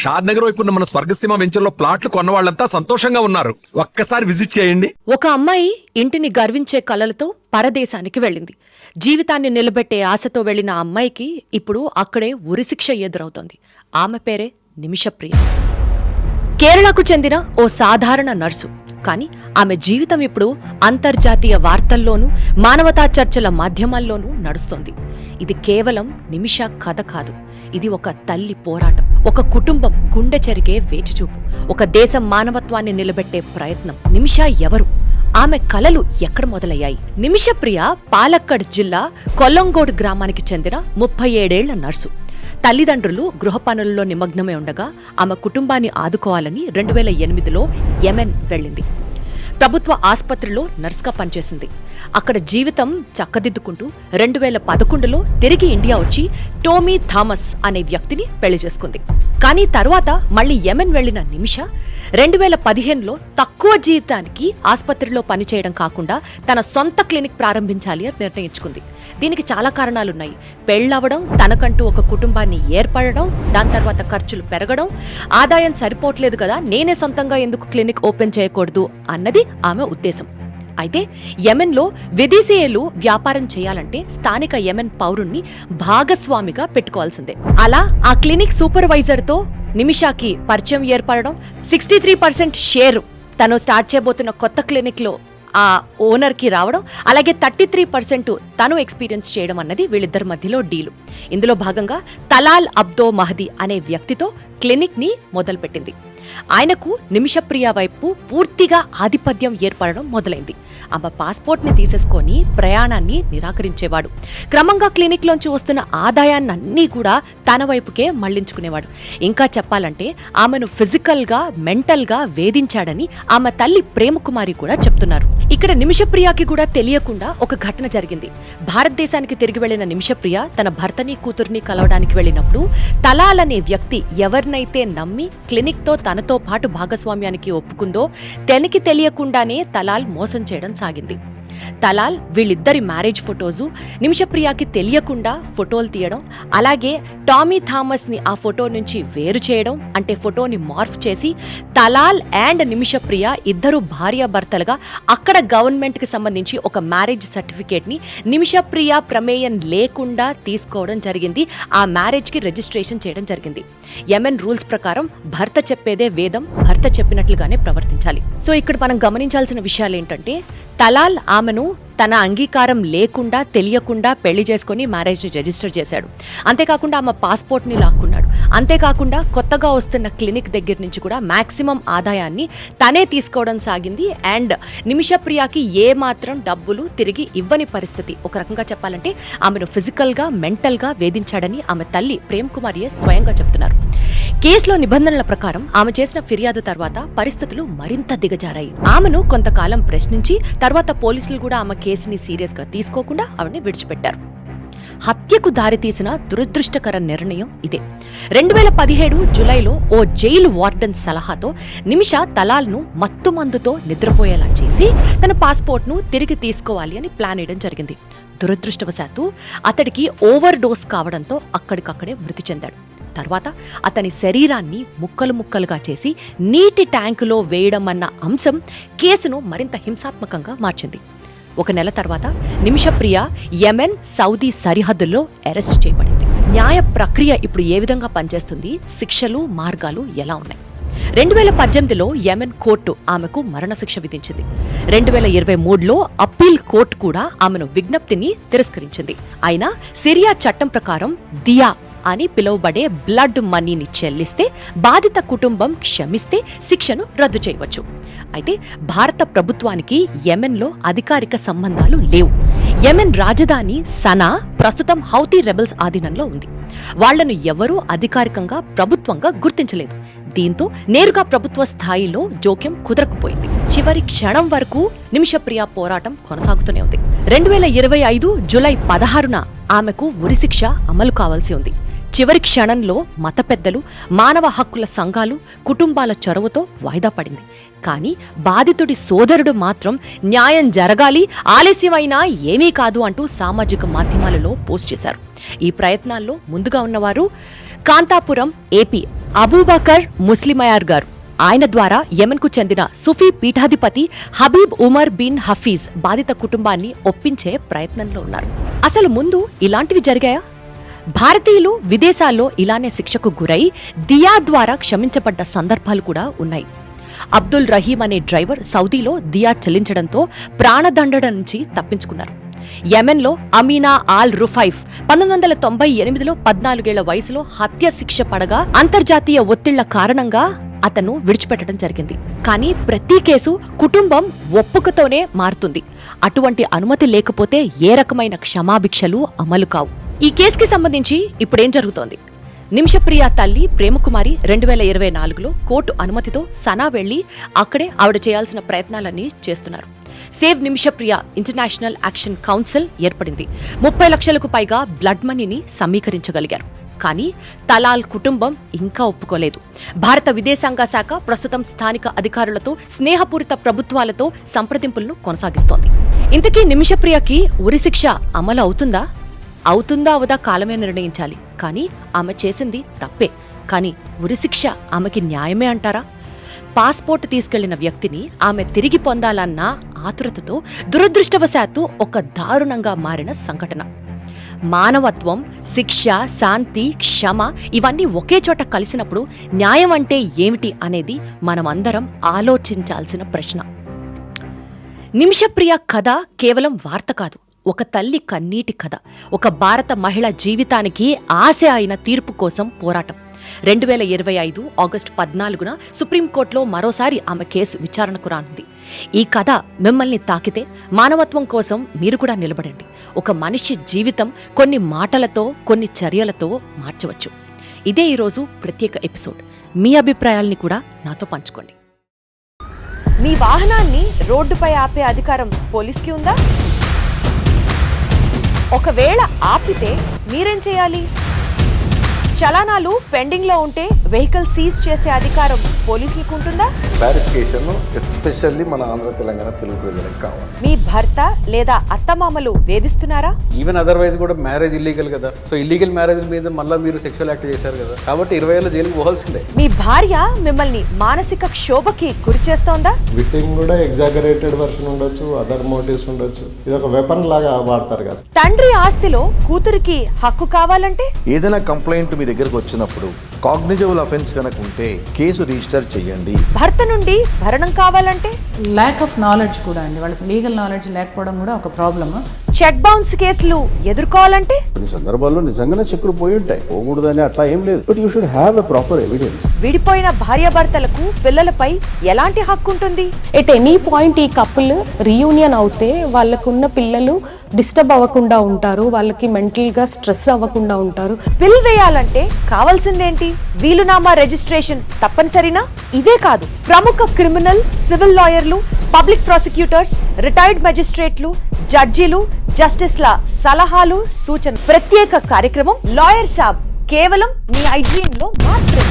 షాద్ నగర్ వైపు ఉన్న మన స్వర్గసీమ వెంచర్లో ప్లాట్లు కొన్న వాళ్ళంతా సంతోషంగా ఉన్నారు. ఒక్కసారి విజిట్ చేయండి. ఒక అమ్మాయి ఇంటిని గర్వించే కలలతో పరదేశానికి వెళ్ళింది. జీవితాన్ని నిలబెట్టే ఆశతో వెళ్లిన ఆ అమ్మాయికి ఇప్పుడు అక్కడే ఉరిశిక్ష ఎదురవుతోంది. ఆమె పేరే నిమిషప్రియ. కేరళకు చెందిన ఓ సాధారణ నర్సు. కానీ ఆమె జీవితం ఇప్పుడు అంతర్జాతీయ వార్తల్లోనూ మానవతా చర్చల మాధ్యమాల్లోనూ నడుస్తోంది. ఇది కేవలం నిమిష కథ కాదు. ఇది ఒక తల్లి పోరాటం, ఒక కుటుంబం గుండె చెరిగే వేచిచూపు, ఒక దేశం మానవత్వాన్ని నిలబెట్టే ప్రయత్నం. నిమిష ఎవరు? ఆమె కలలు ఎక్కడ మొదలయ్యాయి? నిమిషప్రియ పాలక్కడ్ జిల్లా కొల్లంగోడ్ గ్రామానికి చెందిన 37 ఏళ్ల నర్సు. తల్లిదండ్రులు గృహ పనుల్లో నిమగ్నమై ఉండగా ఆమె కుటుంబాన్ని ఆదుకోవాలని 2008లో యెమెన్ వెళ్ళింది. ప్రభుత్వ ఆసుపత్రిలో నర్స్గా పనిచేసింది. అక్కడ జీవితం చక్కదిద్దుకుంటూ 2011లో తిరిగి ఇండియా వచ్చి టోమీ థామస్ అనే వ్యక్తిని పెళ్లి చేసుకుంది. కానీ తర్వాత మళ్లీ యెమెన్ వెళ్లిన నిమిష 2015లో తక్కువ జీతానికి ఆసుపత్రిలో పనిచేయడం కాకుండా తన సొంత క్లినిక్ ప్రారంభించాలి అని నిర్ణయించుకుంది. దీనికి చాలా కారణాలున్నాయి. పెళ్లవడం, తనకంటూ ఒక కుటుంబాన్ని ఏర్పడడం, దాని తర్వాత ఖర్చులు పెరగడం, ఆదాయం సరిపోవట్లేదు కదా, నేనే సొంతంగా ఎందుకు క్లినిక్ ఓపెన్ చేయకూడదు అన్నది ఆమె ఉద్దేశం. అయితే యెమెన్లో విదేశీయులు వ్యాపారం చేయాలంటే స్థానిక యెమెన్ పౌరుణ్ణి భాగస్వామిగా పెట్టుకోవాల్సిందే. అలా ఆ క్లినిక్ సూపర్వైజర్తో నిమిషాకి పరిచయం ఏర్పడడం, 63% షేర్ తను స్టార్ట్ చేయబోతున్న కొత్త క్లినిక్లో ఆ ఓనర్కి రావడం, అలాగే 33% తను ఎక్స్పీరియన్స్ చేయడం అన్నది వీళ్ళిద్దరి మధ్యలో డీలు. ఇందులో భాగంగా తలాల్ అబ్దో మహదీ అనే వ్యక్తితో క్లినిక్ని మొదలుపెట్టింది. ఆయనకు నిమిషప్రియ వైపు పూర్తిగా ఆధిపత్యం ఏర్పడడం మొదలైంది. ఆమె పాస్పోర్ట్ని తీసేసుకొని ప్రయాణాన్ని నిరాకరించేవాడు. క్రమంగా క్లినిక్లోంచి వస్తున్న ఆదాయాన్ని కూడా తన వైపుకే మళ్లించుకునేవాడు. ఇంకా చెప్పాలంటే ఆమెను ఫిజికల్గా, మెంటల్గా వేధించాడని ఆమె తల్లి ప్రేమకుమారి కూడా చెప్తున్నారు. ఇక్కడ నిమిషప్రియకి కూడా తెలియకుండా ఒక ఘటన జరిగింది. భారతదేశానికి తిరిగి వెళ్లిన నిమిషప్రియ తన భర్తని, కూతుర్ని కలవడానికి వెళ్ళినప్పుడు తలాల్ అనే వ్యక్తి ఎవరినైతే నమ్మి క్లినిక్తో తనతో పాటు భాగస్వామ్యానికి ఒప్పుకుందో తనకి తెలియకుండానే తలాల్ మోసం చేయడం సాగింది. తలాల్ వీళ్ళిద్దరి మ్యారేజ్ ఫొటోసు నిమిషప్రియకి తెలియకుండా ఫోటోలు తీయడం, అలాగే టామీ థామస్ ని ఆ ఫోటో నుంచి వేరు చేయడం, అంటే ఫోటోని మార్ఫ్ చేసి తలాల్ అండ్ నిమిషప్రియ ఇద్దరు భార్యాభర్తలుగా అక్కడ గవర్నమెంట్ కి సంబంధించి ఒక మ్యారేజ్ సర్టిఫికేట్ ని నిమిషప్రియ ప్రమేయం లేకుండా తీసుకోవడం జరిగింది. ఆ మ్యారేజ్ కి రిజిస్ట్రేషన్ చేయడం జరిగింది. యెమెన్ రూల్స్ ప్రకారం భర్త చెప్పేదే వేదం, భర్త చెప్పినట్లుగానే ప్రవర్తించాలి. సో ఇక్కడ మనం గమనించాల్సిన విషయాలు ఏంటంటే, తలాల్ ఆమెను తన అంగీకారం లేకుండా, తెలియకుండా పెళ్లి చేసుకుని మ్యారేజ్ రిజిస్టర్ చేశాడు. అంతేకాకుండా ఆమె పాస్పోర్ట్ని లాక్కున్నాడు. అంతేకాకుండా కొత్తగా వస్తున్న క్లినిక్ దగ్గర నుంచి కూడా మాక్సిమం ఆదాయాన్ని తనే తీసుకోవడం సాగింది. అండ్ నిమిషప్రియకి ఏ మాత్రం డబ్బులు తిరిగి ఇవ్వని పరిస్థితి. ఒక రకంగా చెప్పాలంటే ఆమెను ఫిజికల్గా, మెంటల్గా వేధించాడని ఆమె తల్లి ప్రేమ్ కుమారియే స్వయంగా చెప్తున్నారు. కేసులో నిబంధనల ప్రకారం ఆమె చేసిన ఫిర్యాదు తర్వాత పరిస్థితులు మరింత దిగజారాయి. ఆమెను కొంతకాలం ప్రశ్నించి తర్వాత పోలీసులు కూడా ఆమె కేసుని సీరియస్ గా తీసుకోకుండా ఆవిడని విడిచిపెట్టారు. హత్యకు దారితీసిన దురదృష్టకర నిర్ణయం ఇదే. 2017 జులైలో ఓ జైలు వార్డెన్ సలహాతో నిమిష తలాల్ను మత్తుమందుతో నిద్రపోయేలా చేసి తన పాస్పోర్ట్ను తిరిగి తీసుకోవాలి అని ప్లాన్ వేయడం జరిగింది. దురదృష్టవశాత్తు అతడికి ఓవర్ డోస్ కావడంతో అక్కడికక్కడే మృతి చెందాడు. తర్వాత అతని శరీరాన్ని ముక్కలు ముక్కలుగా చేసి నీటి ట్యాంకులో వేయడం అన్న అంశం కేసును మరింత హింసాత్మకంగా మార్చింది. ఒక నెల తర్వాత నిమిషప్రియ యెమెన్, సౌదీ సరిహద్దుల్లో అరెస్ట్ చేయబడింది. న్యాయ ప్రక్రియ ఇప్పుడు ఏ విధంగా పనిచేస్తుంది, శిక్షలు, మార్గాలు ఎలా ఉన్నాయి? 2018లో యెమెన్ కోర్టు ఆమెకు మరణశిక్ష విధించింది. 2023లో అప్పీల్ కోర్టు కూడా ఆమెను విజ్ఞప్తిని తిరస్కరించింది. అయినా సిరియా చట్టం ప్రకారం దియా అని పిలువబడే బ్లడ్ మనీని చెల్లిస్తే బాధిత కుటుంబం క్షమిస్తే శిక్షను రద్దు చేయవచ్చు. అయితే భారత ప్రభుత్వానికి యెమెన్లో అధికారిక సంబంధాలు లేవు. యెమెన్ రాజధాని సనా ప్రస్తుతం హౌతీ రెబెల్స్ ఆధీనంలో ఉంది. వాళ్లను ఎవరూ అధికారికంగా ప్రభుత్వంగా గుర్తించలేదు. దీంతో నేరుగా ప్రభుత్వ స్థాయిలో జోక్యం కుదరకపోయింది. చివరి క్షణం వరకు నిమిషప్రియ పోరాటం కొనసాగుతూనే ఉంది. 2025 జూలై 16న ఆమెకు ఉరిశిక్ష అమలు కావాల్సి ఉంది. చివరి క్షణంలో మత పెద్దలు, మానవ హక్కుల సంఘాలు, కుటుంబాల చొరవతో వాయిదా పడింది. కానీ బాధితుడి సోదరుడు మాత్రం న్యాయం జరగాలి, ఆలస్యమైనా ఏమీ కాదు అంటూ సామాజిక మాధ్యమాలలో పోస్ట్ చేశారు. ఈ ప్రయత్నాల్లో ముందుగా ఉన్నవారు కాంతాపురం ఏపీ అబూబకర్ ముస్లిమయార్ గారు, ఆయన ద్వారా యెమెన్కు చెందిన సుఫీ పీఠాధిపతి హబీబ్ ఉమర్ బిన్ హఫీజ్ బాధిత కుటుంబాన్ని ఒప్పించే ప్రయత్నంలో ఉన్నారు. అసలు ముందు ఇలాంటివి జరిగాయా? భారతీయులు విదేశాల్లో ఇలానే శిక్షకు గురై దియా ద్వారా క్షమించబడ్డ సందర్భాలు కూడా ఉన్నాయి. అబ్దుల్ రహీం అనే డ్రైవర్ సౌదీలో దియా చెల్లించడంతో ప్రాణదండన నుంచి తప్పించుకున్నారు. యెమెన్లో అమీనా ఆల్ రుఫైఫ్ 1998లో 14 ఏళ్ల వయసులో హత్య శిక్ష పడగా అంతర్జాతీయ ఒత్తిళ్ల కారణంగా అతను విడిచిపెట్టడం జరిగింది. కానీ ప్రతి కేసు కుటుంబం ఒప్పుకతోనే మారుతుంది. అటువంటి అనుమతి లేకపోతే ఏ రకమైన క్షమాభిక్షలు అమలు కావు. ఈ కేసుకి సంబంధించి ఇప్పుడేం జరుగుతోంది? నిమిషప్రియ తల్లి ప్రేమకుమారి 2024లో కోర్టు అనుమతితో సనా వెళ్లి అక్కడే ఆవిడ చేయాల్సిన ప్రయత్నాలన్నీ చేస్తున్నారు. Save Nimishapriya international action council ఏర్పడింది. 30 లక్షలకు పైగా బ్లడ్ మనీని సమీకరించగలిగారు. కానీ తలాల్ కుటుంబం ఇంకా ఒప్పుకోలేదు. భారత విదేశాంగ శాఖ ప్రస్తుతం స్థానిక అధికారులతో స్నేహపూరిత ప్రభుత్వాలతో సంప్రదింపులను కొనసాగిస్తోంది. ఇంతకీ నిమిషప్రియకి ఉరిశిక్ష అమలు అవుతుందా అవదా కాలమే నిర్ణయించాలి. కానీ ఆమె చేసింది తప్పే. కానీ ఉరిశిక్ష ఆమెకి న్యాయమే అంటారా? పాస్పోర్ట్ తీసుకెళ్లిన వ్యక్తిని ఆమె తిరిగి పొందాలన్న ఆతురతతో దురదృష్టవశాత్తు ఒక దారుణంగా మారిన సంఘటన. మానవత్వం, శిక్ష, శాంతి, క్షమ ఇవన్నీ ఒకే చోట కలిసినప్పుడు న్యాయం అంటే ఏమిటి అనేది మనమందరం ఆలోచించాల్సిన ప్రశ్న. నిమిషప్రియ కథ కేవలం వార్త కాదు, ఒక తల్లి కన్నీటి కథ. ఒక భారత మహిళ జీవితానికి ఆశ అయిన తీర్పు కోసం పోరాటం. 2025 ఆగస్టు 14న సుప్రీంకోర్టులో మరోసారి ఆమె కేసు విచారణకు రానుంది. ఈ కథ మిమ్మల్ని తాకితే మానవత్వం కోసం మీరు కూడా నిలబడండి. ఒక మనిషి జీవితం కొన్ని మాటలతో, కొన్ని చర్యలతో మార్చవచ్చు. ఇదే ఈరోజు ప్రత్యేక ఎపిసోడ్. మీ అభిప్రాయాల్ని కూడా నాతో పంచుకోండి. మీ వాహనాన్ని రోడ్డుపై ఆపే అధికారం పోలీస్కి ఉందా? ఒకవేళ ఆపితే మీరేం చేయాలి? చలానాలు పెండింగ్ లో ఉంటే వెహికల్ సీజ్ చేసే అధికారం పోలీసులకు ఉంటుందా? క్లారిఫికేషన్ ఎస్పెషల్లీ మన ఆంధ్ర తెలంగాణ తెలుగు ప్రజలకు కావాలి. మీ భర్త లేదా అత్తమామలు వేధిస్తున్నారా? ఈవెన్ అదర్వైజ్ కూడా మ్యారేజ్ ఇల్లీగల్ కదా. సో ఇల్లీగల్ మ్యారేజ్ మీద మళ్ళీ మీరు సెక్షువల్ యాక్ట్ చేశారు కదా, కాబట్టి 20 ఏళ్ళ జైలుకు పోవాల్సిందే. మీ భార్య మిమ్మల్ని మానసిక క్షోభకి గురి చేస్తోందా? విక్టిమ్ కూడా ఎగ్జాగరేటెడ్ వర్షన్ ఉండొచ్చు, అదర్ మోటివ్స్ ఉండొచ్చు. ఇది ఒక వెపన్ లాగా వాడతారు కదా. తండ్రి ఆస్తిలో కూతురికి హక్కు కావాలంటే? ఏదైనా కంప్లైంట్ మీ దగ్గరకు వచ్చినప్పుడు కాగ్నిజబుల్ అఫెన్స్ కనుక ఉంటే కేసు రిజిస్టర్ చేయండి. భర్త నుండి భరణం కావాలంటే? ల్యాక్ ఆఫ్ నాలెడ్జ్ కూడా అండి, వాళ్ళకి లీగల్ నాలెడ్జ్ లేకపోవడం కూడా ఒక ప్రాబ్లమ్. చెక్ బౌన్స్ కేసులు ఎదుర్కోవాలంటే? కొన్ని సందర్భాల్లో నిజంగానే చెక్కులు పోయి ఉంటాయి, పోకూడదని అట్లా ఏం లేదు. But you should have a proper evidence. విడిపోయిన భార్యాభర్తలకు పిల్లలపై ఎలాంటి హక్కు ఉంటుంది? ఎట్ ఎనీ పాయింట్ ఈ కపుల్ రీయూనియన్ అవుతే వాళ్ళకున్న పిల్లలు డిస్టర్బ్ అవ్వకుండా ఉంటారు, వాళ్ళకి మెంటల్ గా స్ట్రెస్ అవ్వకుండా ఉంటారు. బిల్ వేయాలంటే కావాల్సిందేంటి? వీలునామా రిజిస్ట్రేషన్ తప్పనిసరినా? ఇవే కాదు, ప్రముఖ క్రిమినల్, సివిల్ లాయర్లు, పబ్లిక్ ప్రాసిక్యూటర్స్, రిటైర్డ్ మెజిస్ట్రేట్లు, జడ్జీలు, జస్టిస్ల సలహాలు, సూచన. ప్రత్యేక కార్యక్రమం లాయర్ షాప్ కేవలం మీ IGN లో మాత్రమే.